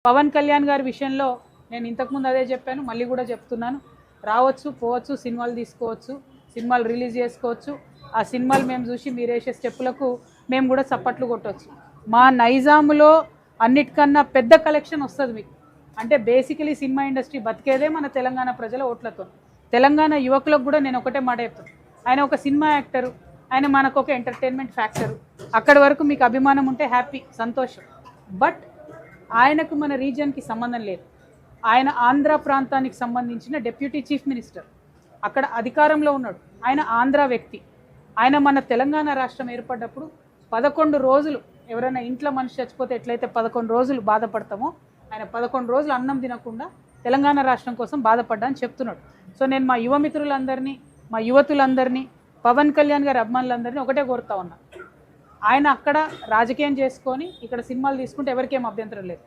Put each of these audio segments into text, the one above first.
పవన్ కళ్యాణ్ గారి విషయంలో నేను ఇంతకుముందు అదే చెప్పాను, మళ్ళీ కూడా చెప్తున్నాను. రావచ్చు, పోవచ్చు, సినిమాలు తీసుకోవచ్చు, సినిమాలు రిలీజ్ చేసుకోవచ్చు. ఆ సినిమాలు మేము చూసి మీరు వేసే స్టెప్పులకు మేము కూడా చప్పట్లు కొట్టవచ్చు. మా నైజాములో అన్నిటికన్నా పెద్ద కలెక్షన్ వస్తుంది మీకు. అంటే బేసికలీ సినిమా ఇండస్ట్రీ బతికేదే మన తెలంగాణ ప్రజల ఓట్లతో. తెలంగాణ యువకులకు కూడా నేను ఒకటే మాట చెప్తాను, ఆయన ఒక సినిమా యాక్టరు, ఆయన మనకు ఒక ఎంటర్టైన్మెంట్ ఫ్యాక్టరు. అక్కడి వరకు మీకు అభిమానం ఉంటే హ్యాపీ, సంతోషం. బట్ ఆయనకు మన రీజియన్కి సంబంధం లేదు. ఆయన ఆంధ్ర ప్రాంతానికి సంబంధించిన డిప్యూటీ చీఫ్ మినిస్టర్, అక్కడ అధికారంలో ఉన్నాడు. ఆయన ఆంధ్ర వ్యక్తి. ఆయన మన తెలంగాణ రాష్ట్రం ఏర్పడ్డప్పుడు 11 రోజులు, ఎవరైనా ఇంట్లో మనిషి చచ్చిపోతే ఎట్లయితే 11 రోజులు బాధపడతామో, ఆయన 11 రోజులు అన్నం తినకుండా తెలంగాణ రాష్ట్రం కోసం బాధపడ్డా అని చెప్తున్నాడు. సో నేను మా యువ మిత్రులందరినీ, మా యువతులందరినీ, పవన్ కళ్యాణ్ గారి అభిమానులందరినీ ఒకటే కోరుతా ఉన్నా, ఆయన అక్కడ రాజకీయం చేసుకొని ఇక్కడ సినిమాలు తీసుకుంటే ఎవరికేం అభ్యంతరం లేదు.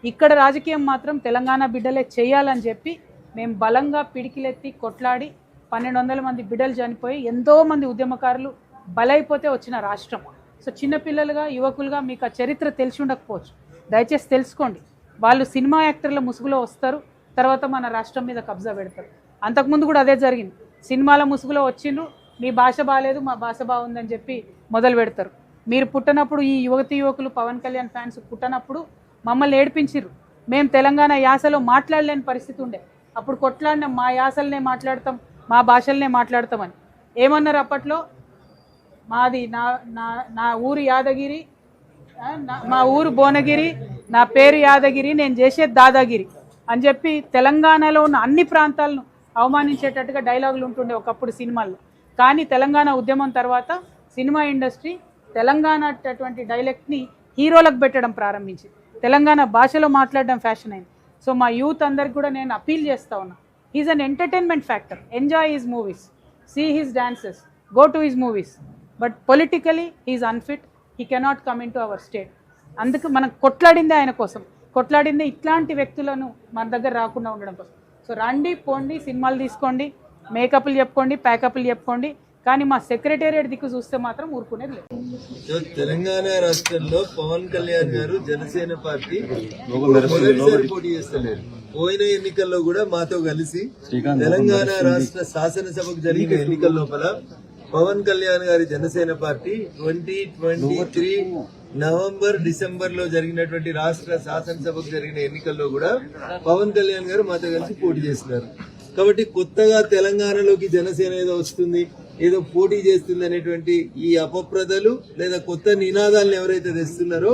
ఇక్కడ రాజకీయం మాత్రం తెలంగాణ బిడ్డలే చేయాలని చెప్పి మేము బలంగా పిడికిలెత్తి కొట్లాడి 1200 మంది బిడ్డలు చనిపోయి ఎంతోమంది ఉద్యమకారులు బలైపోతే వచ్చిన రాష్ట్రం. సో చిన్నపిల్లలుగా, యువకులుగా మీకు ఆ చరిత్ర తెలిసి ఉండకపోవచ్చు, దయచేసి తెలుసుకోండి. వాళ్ళు సినిమా యాక్టర్ల ముసుగులో వస్తారు, తర్వాత మన రాష్ట్రం మీద కబ్జా పెడతారు. అంతకుముందు కూడా అదే జరిగింది. సినిమాల ముసుగులో వచ్చిండ్రు, మీ భాష బాగాలేదు, మా భాష బాగుందని చెప్పి మొదలు పెడతారు. మీరు పుట్టినప్పుడు, ఈ యువతి యువకులు పవన్ కళ్యాణ్ ఫ్యాన్స్ పుట్టినప్పుడు మమ్మల్ని ఏడిపించిర్రు. మేము తెలంగాణ యాసలో మాట్లాడలేని పరిస్థితి ఉండే. అప్పుడు కొట్లాడిన మా యాసలనే మాట్లాడతాం, మా భాషలనే మాట్లాడతామని ఏమన్నారు అప్పట్లో. మాది నా ఊరు యాదగిరి, మా ఊరు భువనగిరి, నా పేరు యాదగిరి, నేను చేసేది దాదాగిరి అని చెప్పి తెలంగాణలో ఉన్న అన్ని ప్రాంతాలను అవమానించేటట్టుగా డైలాగులు ఉంటుండే ఒకప్పుడు సినిమాల్లో. కానీ తెలంగాణ ఉద్యమం తర్వాత సినిమా ఇండస్ట్రీ తెలంగాణ అటువంటి డైలెక్ట్ని హీరోలకు పెట్టడం ప్రారంభించింది. తెలంగాణ భాషలో మాట్లాడడం ఫ్యాషన్ అయింది. సో మా యూత్ అందరికి కూడా నేను అపీల్ చేస్తా ఉన్నా, he's an entertainment factor, enjoy his movies, see his dances, go to his movies, but politically he's unfit, he cannot come in to our state. అందుకు మనం కొట్లాడిందే ఆయన కోసం, కొట్లాడిందే ఇట్లాంటి వ్యక్తులను మన దగ్గర రాకుండా ఉండడం కోసం. సో రండి, పోండి, సినిమాలు తీసుకోండి, మేకప్లు చెప్పుకోండి, ప్యాకప్లు చెప్పుకోండి, కానీ మా సెక్రటేరియట్ దిక్కు చూస్తే మాత్రం ఊరుకునేది లేదు. తెలంగాణ రాష్ట్రంలో పవన్ కళ్యాణ్ గారు జనసేన పార్టీ పోటీ చేస్తలేరు. పోయిన ఎన్నికల్లో కూడా మాతో కలిసి తెలంగాణ రాష్ట్ర శాసనసభకు జరిగిన ఎన్నికల లోపల పవన్ కళ్యాణ్ గారి జనసేన పార్టీ 2023 నవంబర్ డిసెంబర్ లో జరిగినటువంటి రాష్ట్ర శాసనసభకు జరిగిన ఎన్నికల్లో కూడా పవన్ కళ్యాణ్ గారు మాతో కలిసి పోటీ చేస్తున్నారు. కాబట్టి కొత్తగా తెలంగాణలోకి జనసేన ఏదో వస్తుంది, ఏదో పోటీ చేస్తుంది అనేటువంటి ఈ అపప్రదలు లేదా కొత్త నినాదాలను ఎవరైతే తెస్తున్నారో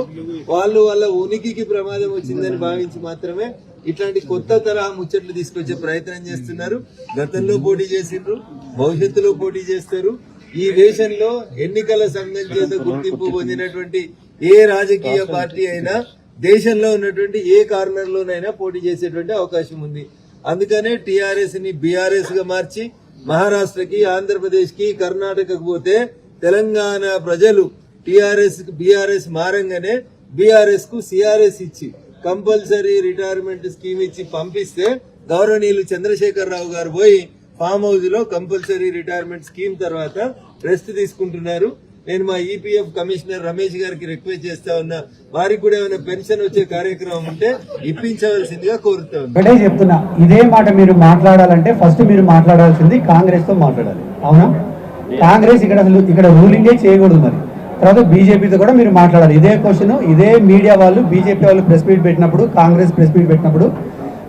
వాళ్ళు వాళ్ళ ఉనికికి ప్రమాదం వచ్చిందని భావించి మాత్రమే ఇట్లాంటి కొత్త తరహా ముచ్చట్లు తీసుకొచ్చే ప్రయత్నం చేస్తున్నారు. గతంలో పోటీ చేసిండ్రు, భవిష్యత్తులో పోటీ చేస్తారు. ఈ దేశంలో ఎన్నికల సంఘం చేత గుర్తింపు పొందినటువంటి ఏ రాజకీయ పార్టీ అయినా దేశంలో ఉన్నటువంటి ఏ కార్నర్ లోనైనా పోటీ చేసేటువంటి అవకాశం ఉంది. అందుకనే టీఆర్ఎస్ ని బీఆర్ఎస్ గా మార్చి మహారాష్ట్రకి, ఆంధ్రప్రదేశ్ కి, కర్ణాటకకు పోతే తెలంగాణ ప్రజలు టీఆర్ఎస్ బీఆర్ఎస్ మారంగానే బీఆర్ఎస్ కు సిఆర్ఎస్ ఇచ్చి కంపల్సరీ రిటైర్మెంట్ స్కీమ్ ఇచ్చి పంపిస్తే గౌరవనీయులు చంద్రశేఖర్ రావు గారు పోయి ఫామ్ హౌస్ లో కంపల్సరీ రిటైర్మెంట్ స్కీమ్ తర్వాత రెస్ట్ తీసుకుంటున్నారు. నేను మా ఈపీఎఫ్ కమిషనర్ రమేష్ గారికి రిక్వెస్ట్ చేస్తా ఉన్నా, వారికి కూడా ఏమైనా పెన్షన్ వచ్చే కార్యక్రమం ఉంటే ఇప్పించవలసిందిగా కోరుతా ఉన్నా. ఒకటే చెప్తున్నా, ఇదే మాట మీరు మాట్లాడాలంటే ఫస్ట్ మీరు మాట్లాడాల్సింది కాంగ్రెస్ తో మాట్లాడాలి. అవునా? కాంగ్రెస్ ఇక్కడ రూలింగే చేయకూడదు. మరి తర్వాత బీజేపీతో కూడా మీరు మాట్లాడాలి. ఇదే క్వశ్చన్ ఇదే మీడియా వాళ్ళు, బీజేపీ వాళ్ళు ప్రెస్ మీట్ పెట్టినప్పుడు, కాంగ్రెస్ ప్రెస్ మీట్ పెట్టినప్పుడు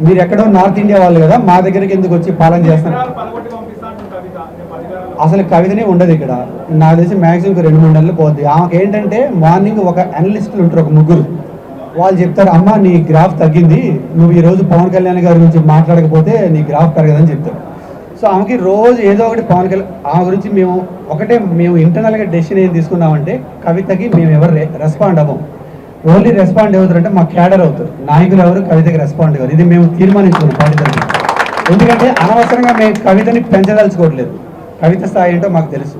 మీరు ఎక్కడో నార్త్ ఇండియా వాళ్ళు కదా, మా దగ్గరికి ఎందుకు వచ్చి పాలన చేస్తున్నారు? అసలు కవితనే ఉండదు ఇక్కడ. నాకు తెలిసి మ్యాక్సిమం 2-3 నెలలు పోద్ది. ఆమెకు ఏంటంటే మార్నింగ్ ఒక అనలిస్టులు ఉంటారు, ఒక 3, వాళ్ళు చెప్తారు, అమ్మ నీ గ్రాఫ్ తగ్గింది, నువ్వు ఈ రోజు పవన్ కళ్యాణ్ గారి గురించి మాట్లాడకపోతే నీ గ్రాఫ్ పెరగదని చెప్తారు. సో ఆమెకి రోజు ఏదో ఒకటి పవన్ కళ్యాణ్ ఆమె గురించి మేము ఇంటర్నల్గా డెసిషన్ ఏం తీసుకున్నామంటే, కవితకి మేము ఎవరు రెస్పాండ్ అవ్వం. ఓన్లీ రెస్పాండ్ అవుతారంటే మా క్యాడర్ అవుతారు, నాయకులు ఎవరు కవితకి రెస్పాండ్ అవ్వరు. ఇది మేము తీర్మానించుకున్నాం పార్టీ తరఫున. ఎందుకంటే అనవసరంగా మేము కవితని పెంచదలుచుకోవట్లేదు. కవిత స్థాయి ఏంటో మాకు తెలుసు.